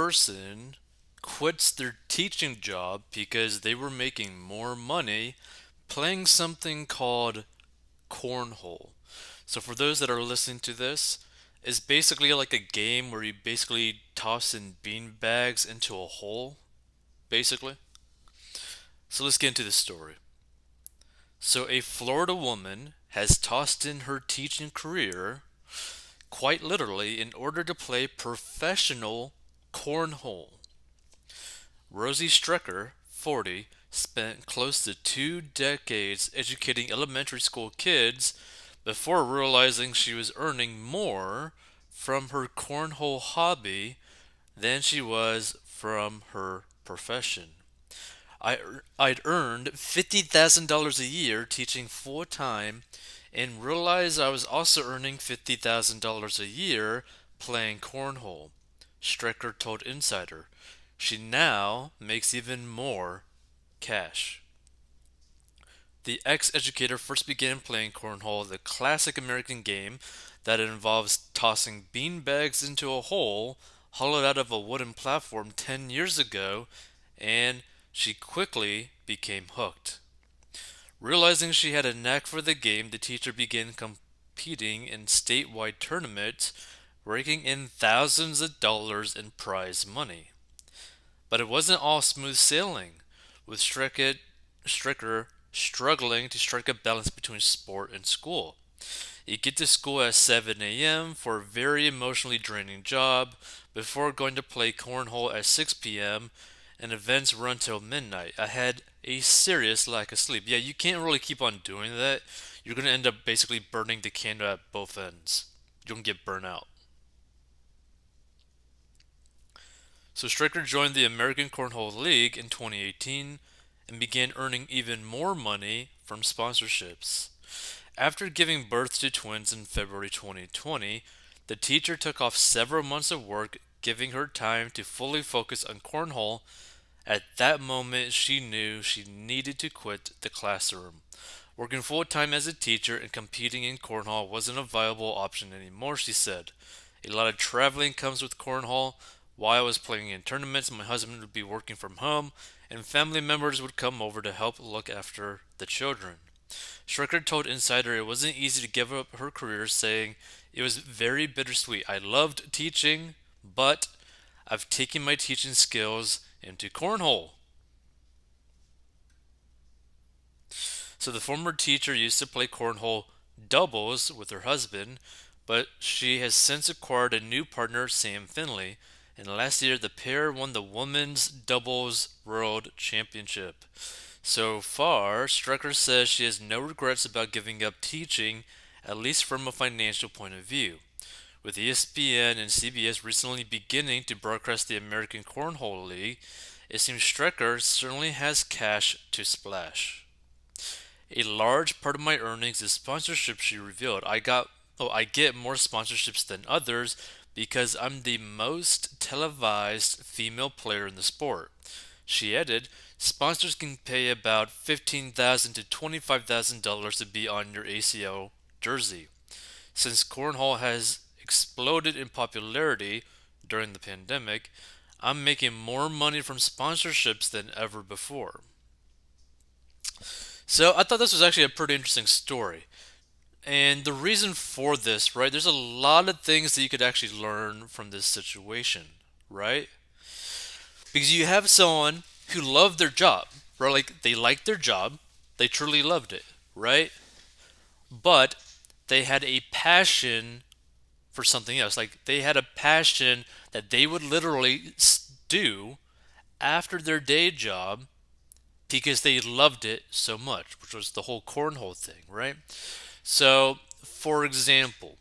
person quits their teaching job because they were making more money playing something called Cornhole. So, for those that are listening to this, it's basically like a game where you basically toss in bean bags into a hole, basically. So, let's get into the story. So, a Florida woman has tossed in her teaching career, quite literally, in order to play professional cornhole. Rosie Strecker, 40, spent close to 2 decades educating elementary school kids before realizing she was earning more from her cornhole hobby than she was from her profession. I'd earned $50,000 a year teaching full time and realized I was also earning $50,000 a year playing cornhole, Strecker told Insider. She now makes even more cash. The ex-educator first began playing cornhole, the classic American game that involves tossing bean bags into a hole hollowed out of a wooden platform 10 years ago, and she quickly became hooked. Realizing she had a knack for the game, the teacher began competing in statewide tournaments, raking in thousands of dollars in prize money. But it wasn't all smooth sailing, with Stricker struggling to strike a balance between sport and school. You get to school at 7 a.m. for a very emotionally draining job before going to play cornhole at 6 p.m. and events run till midnight. I had a serious lack of sleep. Yeah, you can't really keep on doing that. You're going to end up basically burning the candle at both ends. You're going to get burnt out. So Stricker joined the American Cornhole League in 2018 and began earning even more money from sponsorships. After giving birth to twins in February 2020, the teacher took off several months of work, giving her time to fully focus on cornhole. At that moment, she knew she needed to quit the classroom. Working full time as a teacher and competing in cornhole wasn't a viable option anymore, she said. A lot of traveling comes with cornhole. While I was playing in tournaments, my husband would be working from home, and family members would come over to help look after the children. Stricker told Insider it wasn't easy to give up her career, saying, "It was very bittersweet. I loved teaching, but I've taken my teaching skills into cornhole." So the former teacher used to play cornhole doubles with her husband, but she has since acquired a new partner, Sam Finley, and last year the pair won the Women's Doubles World Championship. So far, Strecker says she has no regrets about giving up teaching, at least from a financial point of view. With ESPN and CBS recently beginning to broadcast the American Cornhole League, it seems Strecker certainly has cash to splash. A large part of my earnings is sponsorship, she revealed. I get more sponsorships than others because I'm the most televised female player in the sport. She added, sponsors can pay about $15,000 to $25,000 to be on your ACL jersey. Since cornhole has exploded in popularity during the pandemic, I'm making more money from sponsorships than ever before. So I thought this was actually a pretty interesting story. And the reason for this, right? There's a lot of things that you could actually learn from this situation, right? Because you have someone who loved their job, right? Like they liked their job, they truly loved it, right? But they had a passion for something else. Like they had a passion that they would literally do after their day job because they loved it so much, which was the whole cornhole thing, right? So, for example,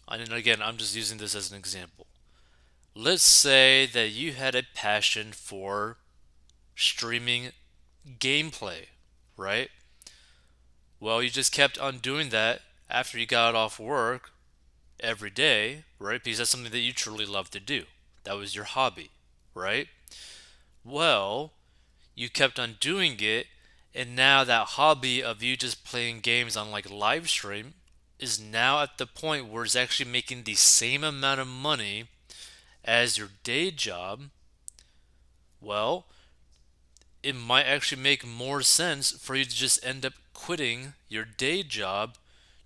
and again, I'm just using this as an example. Let's say that you had a passion for streaming gameplay, right? Well, you just kept on doing that after you got off work every day, right? Because that's something that you truly love to do. That was your hobby, right? Well, you kept on doing it, and now that hobby of you just playing games on like live stream is now at the point where it's actually making the same amount of money as your day job, well, it might actually make more sense for you to just end up quitting your day job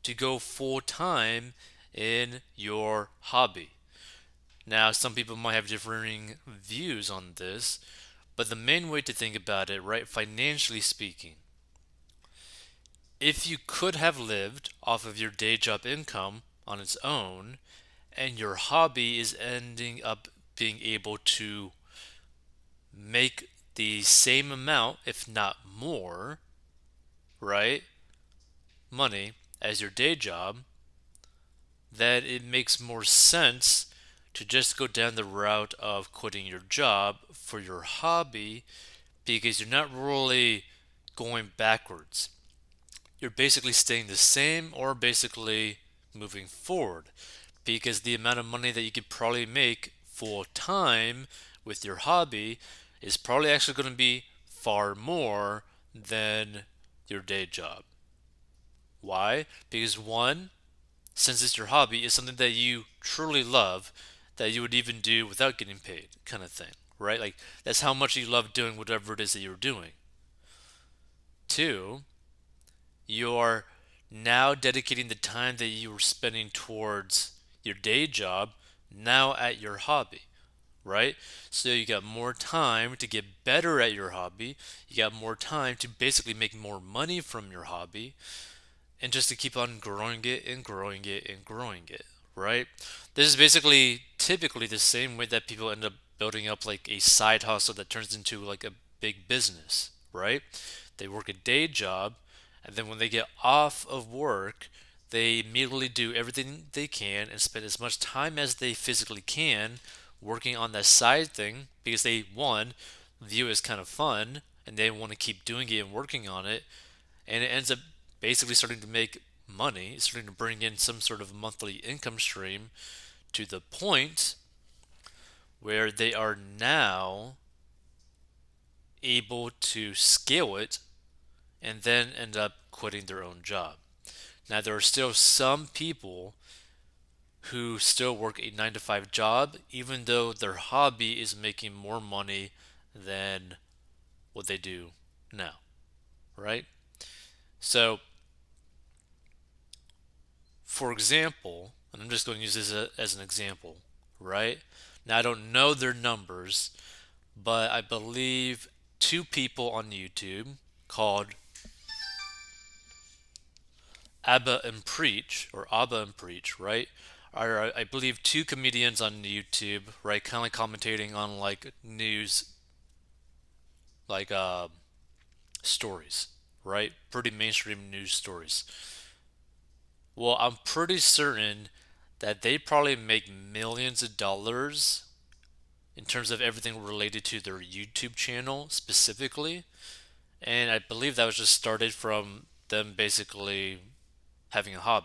to go full time in your hobby. Now, some people might have differing views on this, but the main way to think about it, right, financially speaking, if you could have lived off of your day job income on its own, and your hobby is ending up being able to make the same amount, if not more, right, money as your day job, then it makes more sense to just go down the route of quitting your job for your hobby because you're not really going backwards. You're basically staying the same or basically moving forward because the amount of money that you could probably make full time with your hobby is probably actually going to be far more than your day job. Why? Because one, since it's your hobby, it's something that you truly love that you would even do without getting paid, kind of thing, right? Like that's how much you love doing whatever it is that you're doing. Two, you're now dedicating the time that you were spending towards your day job now at your hobby, right? So you got more time to get better at your hobby. You got more time to basically make more money from your hobby and just to keep on growing it and growing it and growing it, right? This is basically typically the same way that people end up building up like a side hustle that turns into like a big business, right? They work a day job and then when they get off of work, they immediately do everything they can and spend as much time as they physically can working on that side thing because they, one, view it as kind of fun and they want to keep doing it and working on it and it ends up basically starting to make money, starting to bring in some sort of monthly income stream to the point where they are now able to scale it and then end up quitting their own job. Now, there are still some people who still work a 9 to 5 job, even though their hobby is making more money than what they do now, right? So, for example, and I'm just going to use this as an example, right? Now, I don't know their numbers, but I believe two people on YouTube called Abba and Preach, or Abba and Preach, right? Are, I believe, two comedians on YouTube, right? Kind of like commentating on like news, like stories, right? Pretty mainstream news stories. Well, I'm pretty certain that they probably make millions of dollars in terms of everything related to their YouTube channel specifically. And I believe that was just started from them basically having a hobby.